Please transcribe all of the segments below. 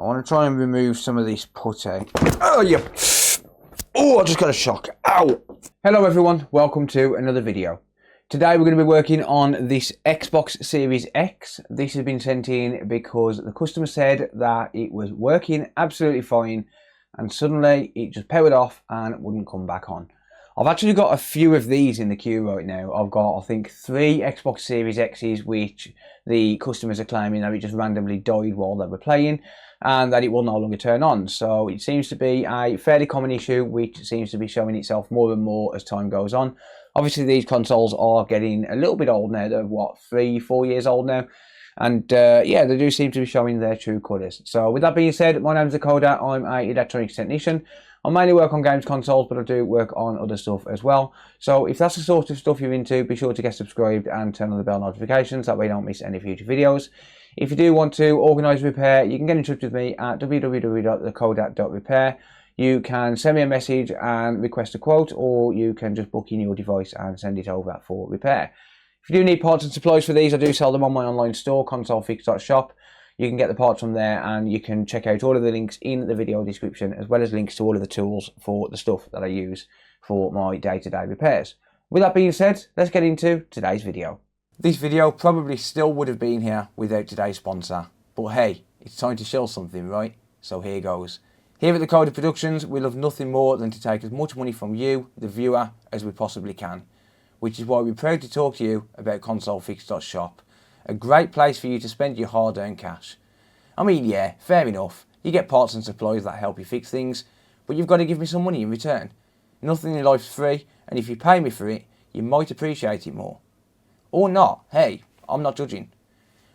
I want to try and remove some of this putty. Oh, yeah. Oh, I just got a shock. Ow. Hello, everyone. Welcome to another video. Today, we're going to be working on this Xbox Series X. This has been sent in because the customer said that it was working absolutely fine and suddenly it just powered off and wouldn't come back on. I've actually got a few of these in the queue right now. I've got, I think, 3 Xbox Series X's, which the customers are claiming that it just randomly died while they were playing and that it will no longer turn on. So it seems to be a fairly common issue, which seems to be showing itself more and more as time goes on. Obviously, these consoles are getting a little bit old now. They're, what, 3-4 years old now? And yeah, they do seem to be showing their true colours. So with that being said, my name is Dakota. I'm a electronics technician. I mainly work on games consoles, but I do work on other stuff as well. So if that's the sort of stuff you're into, be sure to get subscribed and turn on the bell notifications. That way you don't miss any future videos. If you do want to organise repair, you can get in touch with me at www.dakota.repair. You can send me a message and request a quote, or you can just book in your device and send it over for repair. If you do need parts and supplies for these, I do sell them on my online store, consolefix.shop. You can get the parts from there and you can check out all of the links in the video description, as well as links to all of the tools for the stuff that I use for my day-to-day repairs. With that being said, let's get into today's video. This video probably still would have been here without today's sponsor, but hey, it's time to show something, right? So here goes. Here at the Dakota Productions, we love nothing more than to take as much money from you, the viewer, as we possibly can, which is why we're proud to talk to you about consolefix.shop. A great place for you to spend your hard-earned cash. I mean, yeah, fair enough. You get parts and supplies that help you fix things, but you've got to give me some money in return. Nothing in life's free, and if you pay me for it, you might appreciate it more. Or not. Hey, I'm not judging.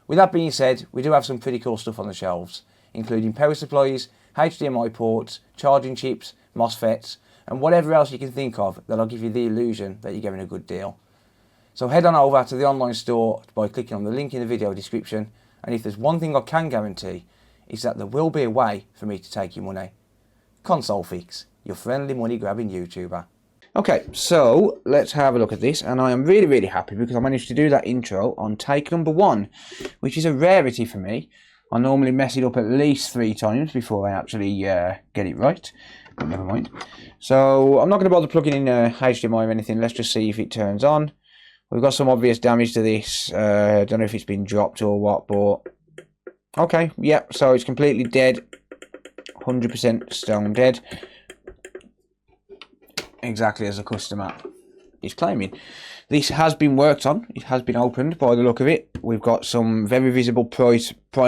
With that being said, we do have some pretty cool stuff on the shelves, including power supplies, HDMI ports, charging chips, MOSFETs, and whatever else you can think of that'll give you the illusion that you're getting a good deal. So head on over to the online store by clicking on the link in the video description, and if there's one thing I can guarantee, is that there will be a way for me to take your money. ConsoleFix, your friendly money grabbing YouTuber. Okay, so let's have a look at this, and I am really happy because I managed to do that intro on take number 1, which is a rarity for me. I normally mess it up at least 3 times before I actually get it right. But never mind. So I'm not going to bother plugging in HDMI or anything. Let's just see if it turns on. We've got some obvious damage to this. I don't know if it's been dropped or what, but okay, yep. So it's completely dead, 100% stone dead, exactly as the customer is claiming. This has been worked on. It has been opened by the look of it. We've got some very visible pry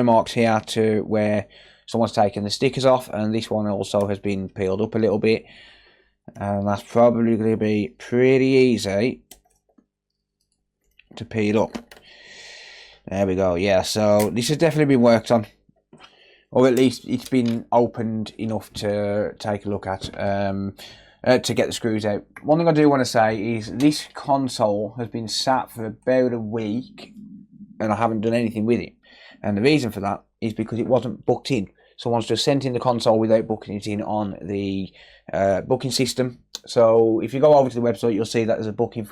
marks here to where someone's taken the stickers off, and this one also has been peeled up a little bit, and that's probably going to be pretty easy to peel up. There we go. Yeah, so this has definitely been worked on, or at least it's been opened enough to take a look at, to get the screws out. One thing I do want to say is this console has been sat for about a week and I haven't done anything with it, and the reason for that is because it wasn't booked in. Someone's just sent in the console without booking it in on the booking system. So if you go over to the website, you'll see that there's a booking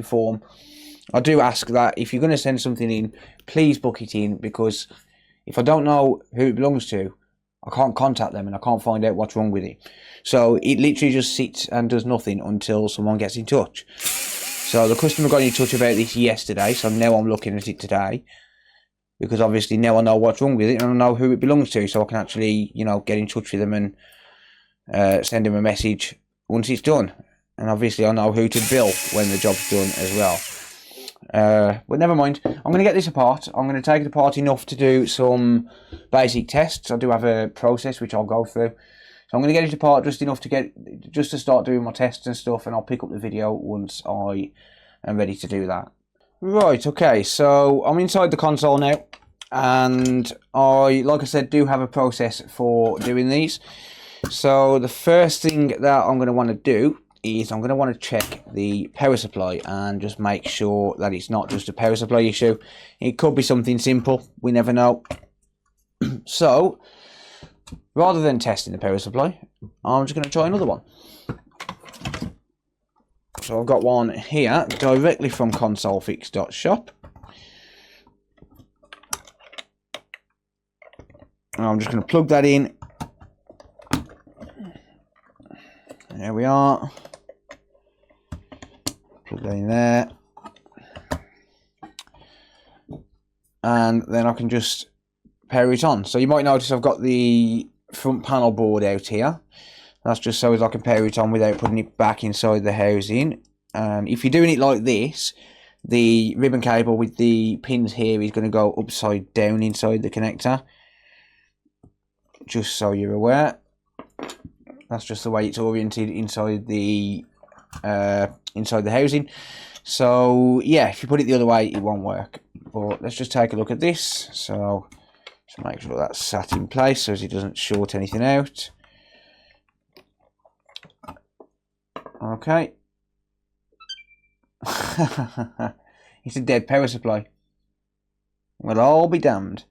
form. I do ask that if you're going to send something in, please book it in, because if I don't know who it belongs to, I can't contact them and I can't find out what's wrong with it. So it literally just sits and does nothing until someone gets in touch. So the customer got in touch about this yesterday, so now I'm looking at it today, because obviously now I know what's wrong with it and I know who it belongs to, so I can actually, you know, get in touch with them and send them a message once it's done. And obviously I know who to bill when the job's done as well. But never mind, I'm going to get this apart. I'm going to take it apart enough to do some basic tests. I do have a process which I'll go through, so I'm going to get it apart just enough to start doing my tests and stuff, and I'll pick up the video once I am ready to do that. Right, okay, so I'm inside the console now, and like I said, do have a process for doing these. So the first thing that I'm going to want to do is I'm going to want to check the power supply and just make sure that it's not just a power supply issue. It could be something simple, we never know. So rather than testing the power supply, I'm just going to try another one. So I've got one here directly from consolefix.shop. And I'm just going to plug that in. There we are. Plug that in there. And then I can just pair it on. So you might notice I've got the front panel board out here. That's just so as I can pair it on without putting it back inside the housing. And if you're doing it like this, the ribbon cable with the pins here is going to go upside down inside the connector. Just so you're aware. That's just the way it's oriented inside the housing. So yeah, if you put it the other way, it won't work. But let's just take a look at this. So just make sure that's sat in place so as it doesn't short anything out. Okay. It's a dead power supply. Well, I'll be damned.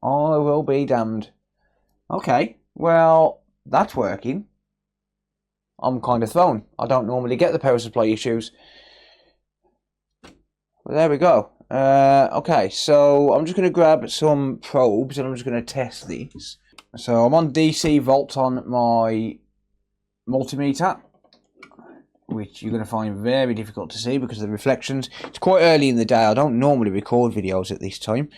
I will be damned. Okay, well, that's working. I'm kind of thrown. I don't normally get the power supply issues. Well, there we go. Okay, so I'm just going to grab some probes and I'm just going to test this. So I'm on DC volt on my multimeter, which you're going to find very difficult to see because of the reflections. It's quite early in the day. I don't normally record videos at this time.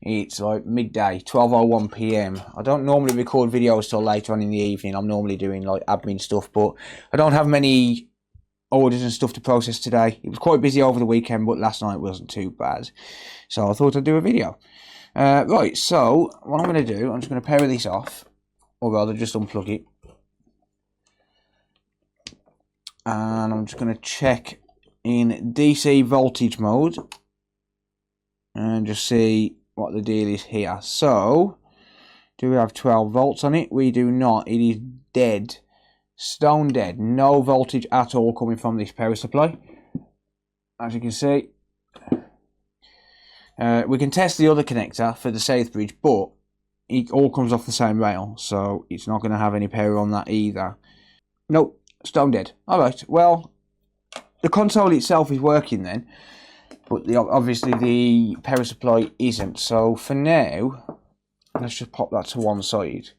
It's like midday, 12:01 PM. I don't normally record videos till later on in the evening. I'm normally doing like admin stuff, but I don't have many orders and stuff to process today. It was quite busy over the weekend, but last night wasn't too bad. So I thought I'd do a video. Right, so what I'm going to do, I'm just going to power this off, or rather just unplug it. And I'm just going to check in DC voltage mode and just see what the deal is here. So, do we have 12 volts on it? We do not. It is dead. Stone dead. No voltage at all coming from this power supply. As you can see. We can test the other connector for the south bridge, but it all comes off the same rail. So, it's not going to have any power on that either. Nope. Stone dead. Alright, well, the console itself is working then, but obviously the power supply isn't. So for now, let's just pop that to one side.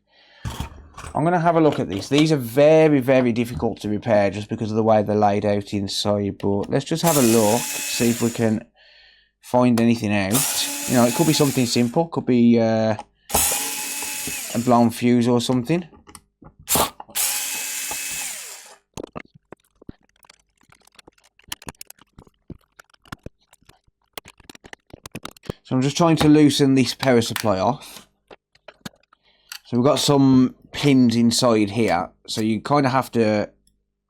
I'm going to have a look at these. These are very, very difficult to repair just because of the way they're laid out inside, but let's just have a look, see if we can find anything out. You know, it could be something simple, could be a blown fuse or something. So I'm just trying to loosen this power supply off. So we've got some pins inside here. So you kind of have to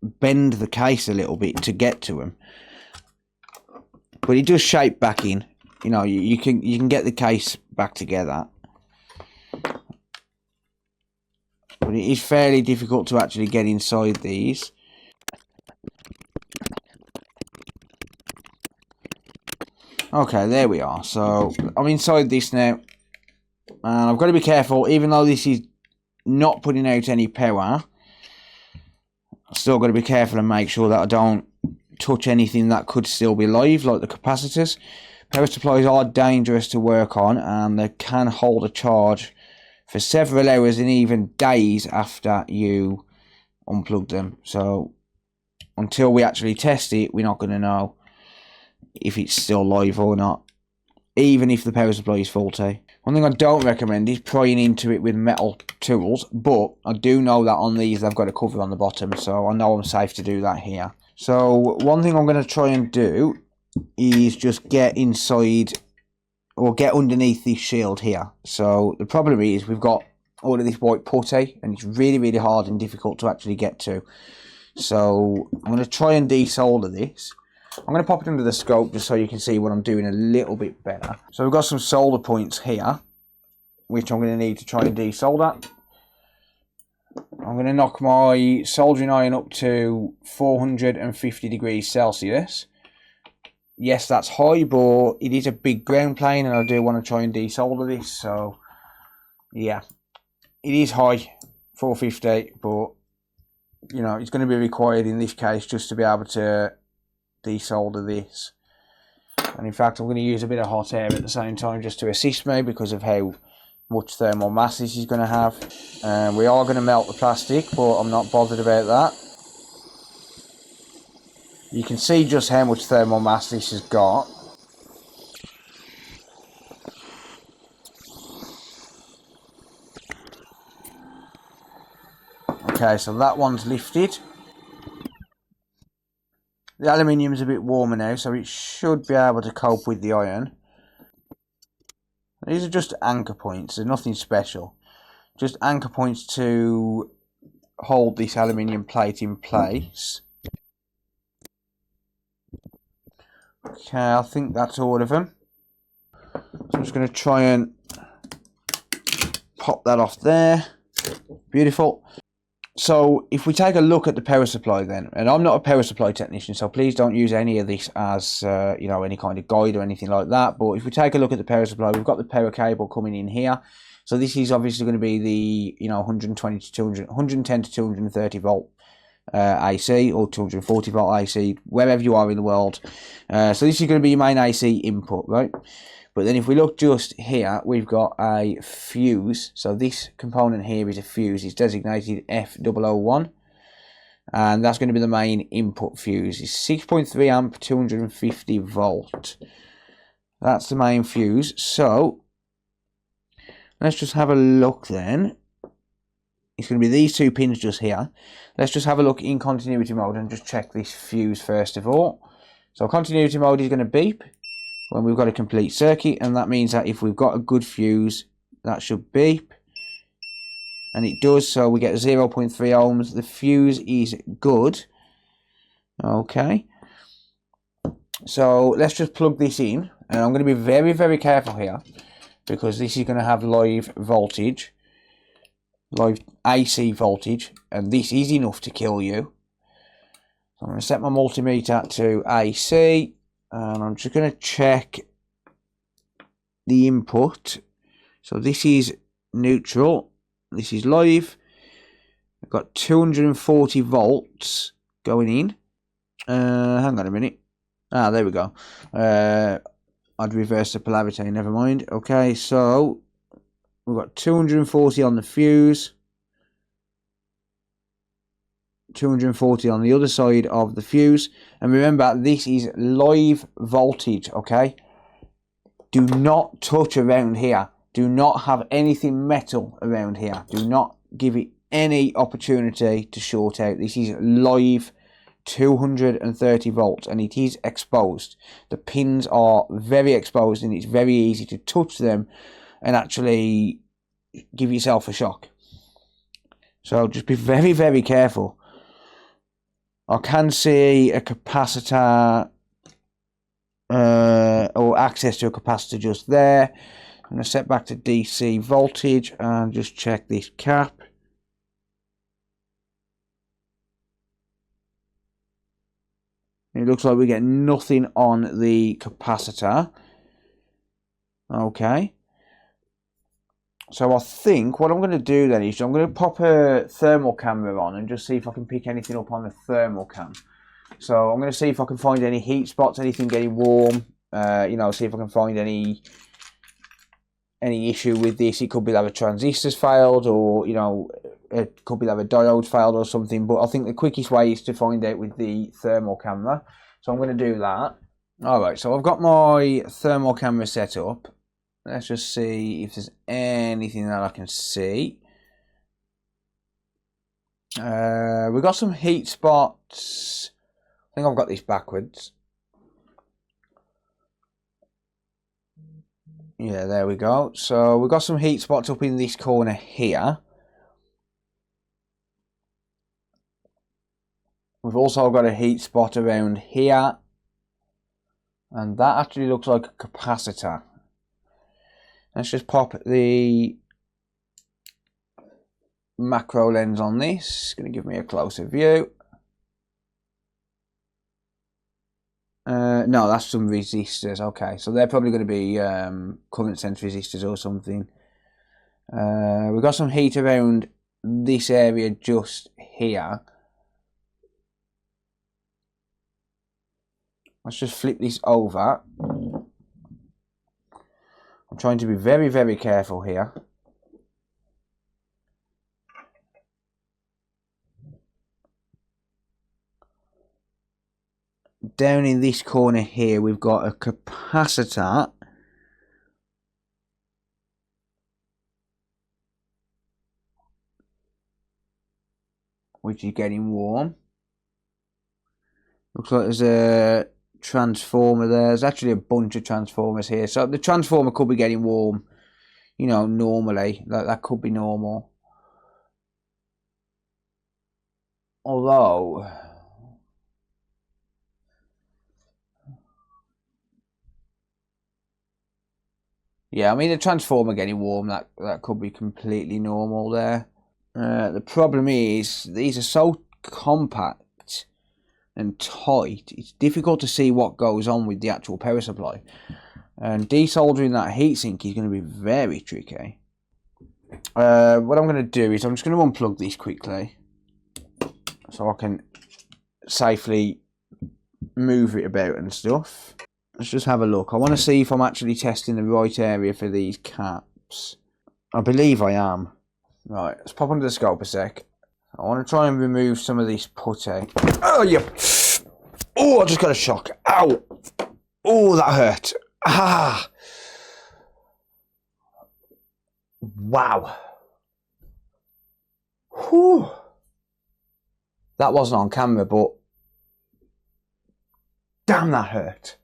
bend the case a little bit to get to them. But it does shape back in. You know, you can get the case back together. But it is fairly difficult to actually get inside these. Okay, there we are. So I'm inside this now, and I've got to be careful. Even though this is not putting out any power, I've still got to be careful and make sure that I don't touch anything that could still be live, like the capacitors. Power supplies are dangerous to work on, and they can hold a charge for several hours and even days after you unplug them. So until we actually test it, we're not going to know if it's still live or not, even if the power supply is faulty. One thing I don't recommend is prying into it with metal tools, but I do know that on these they've got a cover on the bottom, so I know I'm safe to do that here. So one thing I'm going to try and do is just get inside or get underneath this shield here. So the problem is we've got all of this white putty and it's really, really hard and difficult to actually get to. So I'm going to try and desolder this. I'm going to pop it under the scope just so you can see what I'm doing a little bit better. So we've got some solder points here, which I'm going to need to try and desolder. I'm going to knock my soldering iron up to 450 degrees Celsius. Yes, that's high, but it is a big ground plane and I do want to try and desolder this. So, yeah, it is high, 450, but, you know, it's going to be required in this case just to be able to desolder this. And in fact, I'm going to use a bit of hot air at the same time just to assist me because of how much thermal mass this is going to have. We are going to melt the plastic, but I'm not bothered about that. You can see just how much thermal mass this has got. Okay, so that one's lifted. The aluminium's a bit warmer now, so it should be able to cope with the iron. These are just anchor points, there's nothing special. Just anchor points to hold this aluminium plate in place. Okay, I think that's all of them. So I'm just going to try and pop that off there. Beautiful. So if we take a look at the power supply then, and I'm not a power supply technician, so please don't use any of this as you know, any kind of guide or anything like that. But if we take a look at the power supply, we've got the power cable coming in here. So this is obviously going to be the 110 to 230 volt AC or 240 volt AC, wherever you are in the world. So this is going to be your main AC input, right? But then if we look just here, we've got a fuse. So this component here is a fuse. It's designated F001. And that's going to be the main input fuse. It's 6.3 amp, 250 volt. That's the main fuse. So let's just have a look then. It's going to be these two pins just here. Let's just have a look in continuity mode and just check this fuse first of all. So continuity mode is going to beep when we've got a complete circuit, and that means that if we've got a good fuse, that should beep, and it does. So we get 0.3 ohms. The fuse is good. Okay, so let's just plug this in, and I'm going to be very, very careful here because this is going to have live voltage, live AC voltage, and this is enough to kill you. So I'm going to set my multimeter to AC. And I'm just going to check the input. So this is neutral. This is live. I've got 240 volts going in. Hang on a minute. Ah, there we go. I'd reverse the polarity. Never mind. Okay, so we've got 240 on the fuse. 240 on the other side of the fuse, and remember this is live voltage. Okay, do not touch around here, do not have anything metal around here, do not give it any opportunity to short out. This is live 230 volts and it is exposed. The pins are very exposed and it's very easy to touch them and actually give yourself a shock. So just be very, very careful. I can see a capacitor or access to a capacitor just there. I'm going to set back to DC voltage and just check this cap. It looks like we get nothing on the capacitor. Okay. So I think what I'm going to do then is I'm going to pop a thermal camera on and just see if I can pick anything up on the thermal cam. So I'm going to see if I can find any heat spots, anything getting warm. You know, see if I can find any issue with this. It could be that a transistor's failed, or you know, it could be that a diode failed or something. But I think the quickest way is to find out with the thermal camera. So I'm going to do that. All right. So I've got my thermal camera set up. Let's just see if there's anything that I can see. We've got some heat spots. I think I've got this backwards. Yeah, there we go. So we've got some heat spots up in this corner here. We've also got a heat spot around here. And that actually looks like a capacitor. Let's just pop the macro lens on this. It's going to give me a closer view. No, that's some resistors. Okay, so they're probably going to be current sense resistors or something. We've got some heat around this area just here. Let's just flip this over. I'm trying to be very, very careful here. down in this corner here, we've got a capacitor. Which is getting warm. Looks like there's a transformer there. There's actually a bunch of transformers here. So the transformer could be getting warm, you know, normally. That could be normal. Although, yeah, I mean, the transformer getting warm, that could be completely normal there. The problem is, these are so compact and tight, it's difficult to see what goes on with the actual power supply. And desoldering that heatsink is going to be very tricky. What I'm going to do is I'm just going to unplug these quickly so I can safely move it about and stuff. Let's just have a look. I want to see if I'm actually testing the right area for these caps. I believe I am. Right, let's pop under the scope a sec. I want to try and remove some of this putty. Oh, yeah. Oh, I just got a shock. Ow. Oh, that hurt. Ah. Wow. Whew. That wasn't on camera, but damn, that hurt.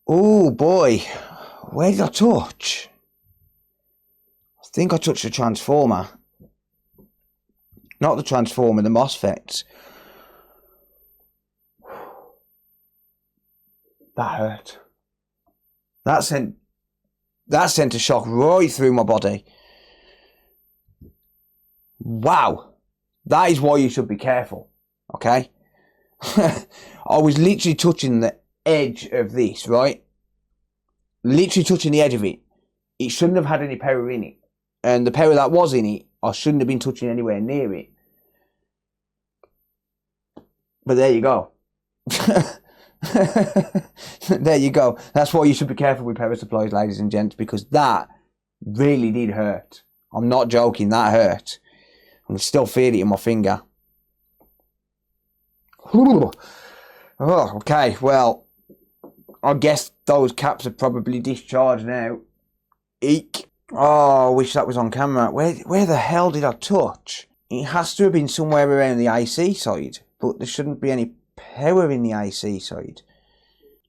Oh, boy. Where did I touch? I think I touched the transformer. Not the transformer, the MOSFETs. That hurt. That sent a shock right through my body. Wow. That is why you should be careful. Okay? I was literally touching the edge of this, right? Literally touching the edge of it. It shouldn't have had any power in it. And the power that was in it, I shouldn't have been touching anywhere near it. But there you go. There you go. That's why you should be careful with power supplies, ladies and gents, because that really did hurt. I'm not joking, that hurt. I can still feel it in my finger. Oh, okay, well, I guess those caps are probably discharged now. Eek. Oh, I wish that was on camera. Where the hell did I touch? It has to have been somewhere around the AC side, but there shouldn't be any power in the AC side.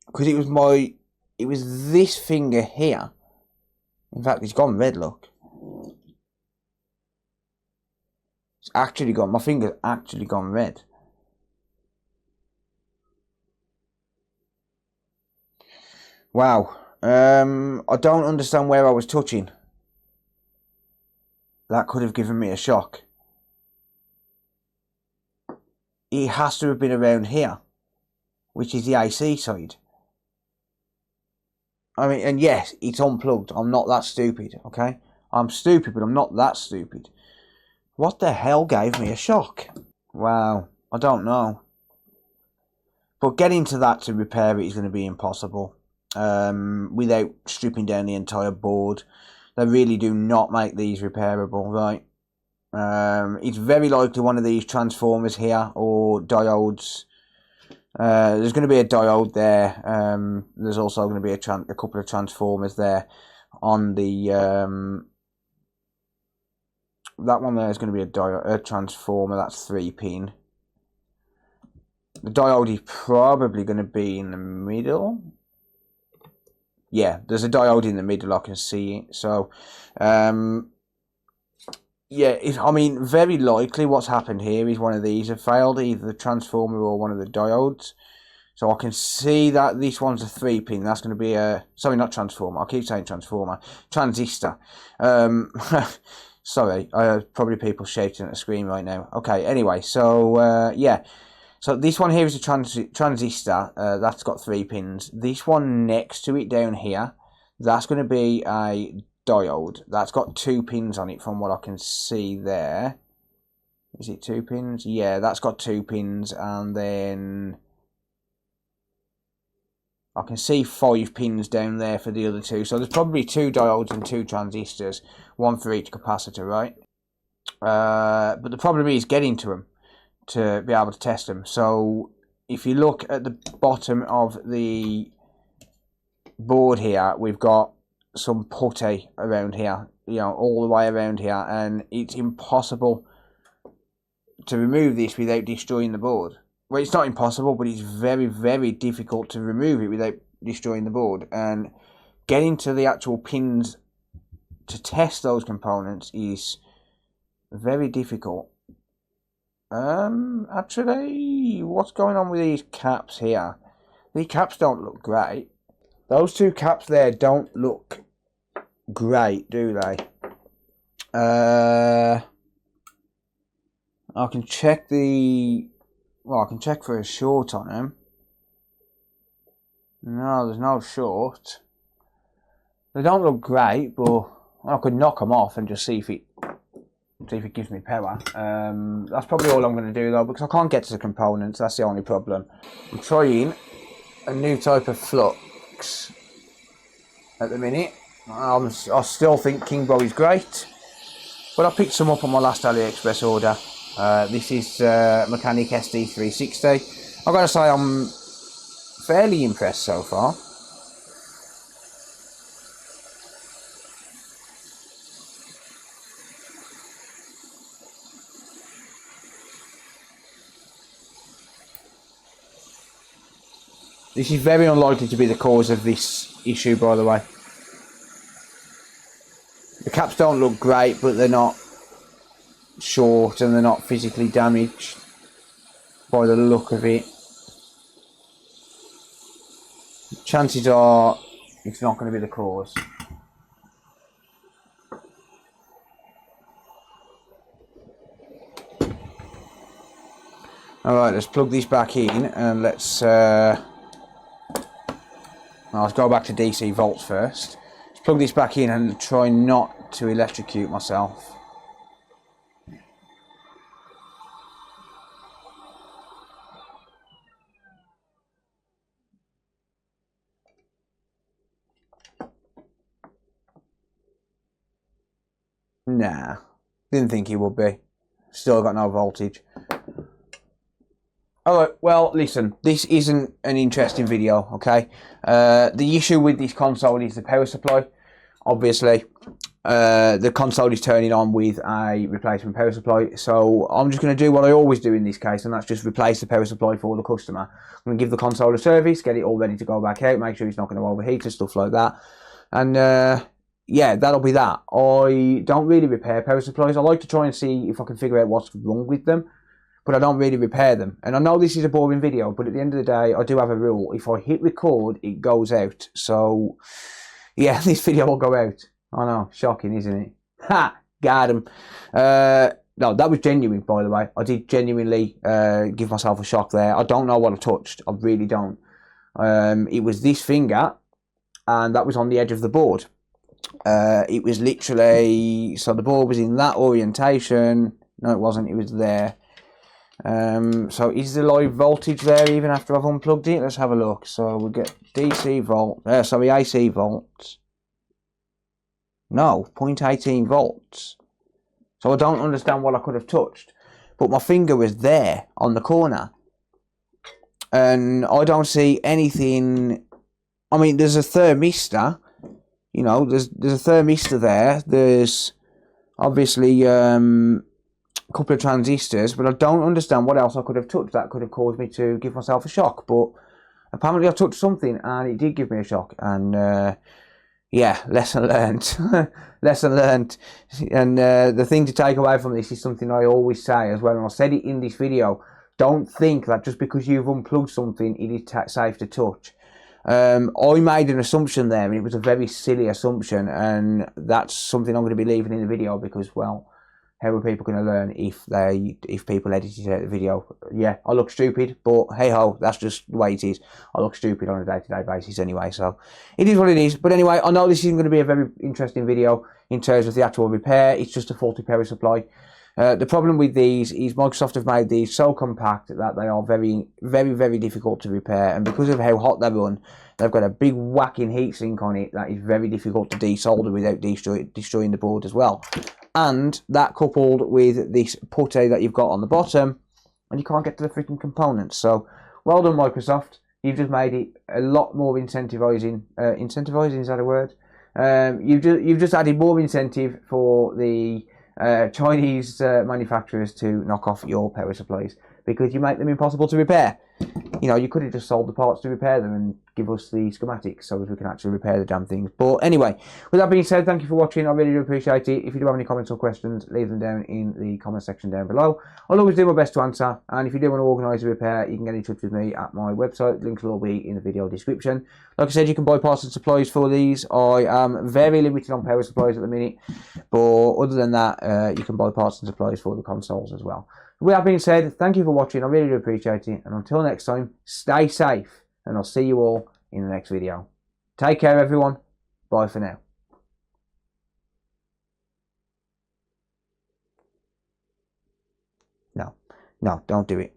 Because it was this finger here. In fact, it's gone red, look. It's actually gone, my finger's actually gone red. Wow. I don't understand where I was touching. That could have given me a shock. It has to have been around here, which is the AC side. I mean, and yes, it's unplugged. I'm not that stupid, okay? I'm stupid, but I'm not that stupid. What the hell gave me a shock? Wow, I don't know. But getting to that to repair it is going to be impossible. Without stripping down the entire board. They really do not make these repairable, right? It's very likely one of these transformers here, or diodes. There's going to be a diode there. There's also going to be a couple of transformers there on the... that one there is going to be a transformer, that's 3-pin. The diode is probably going to be in the middle. Yeah, there's a diode in the middle, I can see it. So, yeah, I mean, very likely what's happened here is one of these have failed, either the transformer or one of the diodes. So I can see that this one's a 3-pin. That's going to be a... Sorry, not transformer. I keep saying transformer. Transistor. Sorry, probably people shouting at the screen right now. Okay, anyway, so, yeah. So this one here is a transistor. That's got 3 pins. This one next to it down here, that's going to be a diode. That's got 2 pins on it from what I can see there. Is it 2 pins? Yeah, that's got 2 pins, and then I can see 5 pins down there for the other 2. So there's probably 2 diodes and 2 transistors, 1 for each capacitor, right? But the problem is getting to them to be able to test them. So if you look at the bottom of the board here, we've got some putty around here, you know, all the way around here, and it's impossible to remove this without destroying the board. Well, it's not impossible, but it's very, very difficult to remove it without destroying the board. And getting to the actual pins to test those components is very difficult. Actually, what's going on with these caps here? These caps don't look great. Those two caps there don't look great, do they? I can check the... Well, I can check for a short on them. No, there's no short. They don't look great, but I could knock them off and just see if it gives me power. That's probably all I'm going to do though, because I can't get to the components. That's the only problem. I'm trying a new type of flux at the minute. I still think Kingbro is great, but I picked some up on my last AliExpress order. This is Mechanic SD360. I've got to say I'm fairly impressed so far. This is very unlikely to be the cause of this issue, by the way. The caps don't look great, but they're not short and they're not physically damaged by the look of it. Chances are it's not going to be the cause. Alright, let's plug this back in and let's go back to DC volts first. Let's plug this back in and try not to electrocute myself. Nah, didn't think he would be. Still got no voltage. Alright, well, listen, this isn't an interesting video, okay? The issue with this console is the power supply. Obviously, the console is turning on with a replacement power supply, so I'm just going to do what I always do in this case, and that's just replace the power supply for the customer. I'm going to give the console a service, get it all ready to go back out, make sure it's not going to overheat and stuff like that. And yeah, that'll be that. I don't really repair power supplies. I like to try and see if I can figure out what's wrong with them, but I don't really repair them. And I know this is a boring video, but at the end of the day, I do have a rule. If I hit record, it goes out. So, yeah, this video will go out. I know, shocking, isn't it? Ha! Got him. No, that was genuine, by the way. I did genuinely give myself a shock there. I don't know what I touched. I really don't. It was this finger, and that was on the edge of the board. It was literally... So the board was in that orientation. No, it wasn't. It was there. So is the live voltage there even after I've unplugged it? Let's have a look. So we get DC volt, sorry, AC volts. No, 0.18 volts. So I don't understand what I could have touched, but my finger was there on the corner, and I don't see anything. I mean, there's a thermistor, you know, there's a thermistor there. There's obviously couple of transistors, but I don't understand what else I could have touched that could have caused me to give myself a shock. But apparently I touched something and it did give me a shock, and yeah, lesson learned. Lesson learned. And the thing to take away from this is something I always say as well, and I said it in this video: don't think that just because you've unplugged something it is safe to touch. I made an assumption there, and it was a very silly assumption, and that's something I'm going to be leaving in the video because, well, how are people going to learn if people edited out the video? Yeah, I look stupid, but hey ho, that's just the way it is. I look stupid on a day-to-day basis anyway, so it is what it is. But anyway, I know this isn't going to be a very interesting video in terms of the actual repair. It's just a faulty power supply. The problem with these is Microsoft have made these so compact that they are very, very, very difficult to repair, and because of how hot they run, they've got a big whacking heatsink on it that is very difficult to desolder without destroying the board as well. And that coupled with this putty that you've got on the bottom, and you can't get to the freaking components. So well done, Microsoft. You've just made it a lot more incentivizing. Incentivizing, is that a word? You've just added more incentive for the Chinese manufacturers to knock off your power supplies because you make them impossible to repair. You know, you could have just sold the parts to repair them and give us the schematics so that we can actually repair the damn things. But anyway, with that being said, thank you for watching. I really do appreciate it. If you do have any comments or questions, leave them down in the comment section down below. I'll always do my best to answer. And if you do want to organise a repair, you can get in touch with me at my website. Links will all be in the video description. Like I said, you can buy parts and supplies for these. I am very limited on power supplies at the minute. But other than that, you can buy parts and supplies for the consoles as well. With that being said, thank you for watching. I really do appreciate it. And until next time, stay safe. And I'll see you all in the next video. Take care, everyone. Bye for now. No, don't do it.